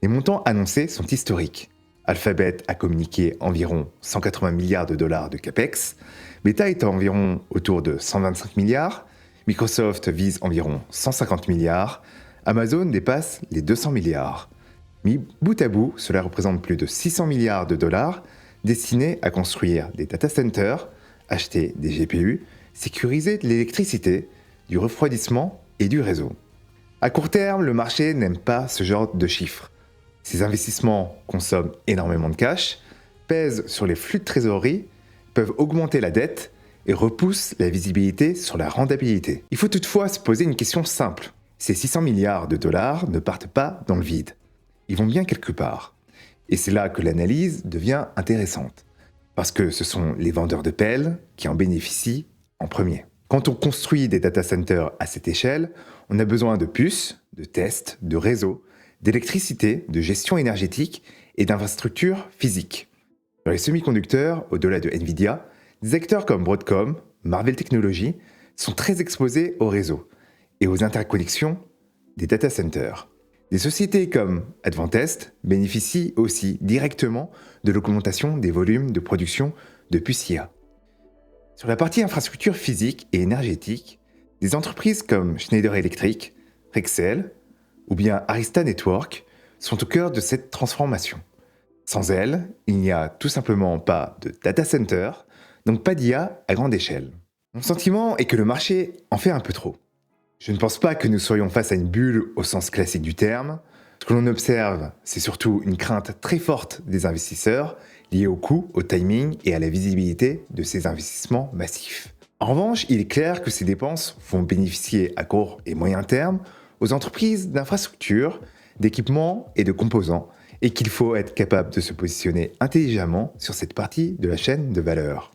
Les montants annoncés sont historiques. Alphabet a communiqué environ 180 milliards de dollars de capex, Meta est à environ autour de 125 milliards, Microsoft vise environ 150 milliards, Amazon dépasse les 200 milliards. Mis bout à bout, cela représente plus de 600 milliards de dollars destinés à construire des data centers, acheter des GPU, sécuriser de l'électricité, du refroidissement et du réseau. À court terme, le marché n'aime pas ce genre de chiffres. Ces investissements consomment énormément de cash, pèsent sur les flux de trésorerie, peuvent augmenter la dette et repoussent la visibilité sur la rentabilité. Il faut toutefois se poser une question simple. Ces 600 milliards de dollars ne partent pas dans le vide. Ils vont bien quelque part. Et c'est là que l'analyse devient intéressante. Parce que ce sont les vendeurs de pelles qui en bénéficient en premier. Quand on construit des data centers à cette échelle, on a besoin de puces, de tests, de réseaux, d'électricité, de gestion énergétique et d'infrastructures physiques. Dans les semi-conducteurs, au-delà de Nvidia, des acteurs comme Broadcom, Marvell Technologies sont très exposés au réseau et aux interconnexions des data centers. Des sociétés comme Advantest bénéficient aussi directement de l'augmentation des volumes de production de puces IA. Sur la partie infrastructure physique et énergétique, des entreprises comme Schneider Electric, Rexel ou bien Arista Network sont au cœur de cette transformation. Sans elles, il n'y a tout simplement pas de data center, donc pas d'IA à grande échelle. Mon sentiment est que le marché en fait un peu trop. Je ne pense pas que nous soyons face à une bulle au sens classique du terme. Ce que l'on observe, c'est surtout une crainte très forte des investisseurs liée au coût, au timing et à la visibilité de ces investissements massifs. En revanche, il est clair que ces dépenses vont bénéficier à court et moyen terme aux entreprises d'infrastructures, d'équipements et de composants, et qu'il faut être capable de se positionner intelligemment sur cette partie de la chaîne de valeur.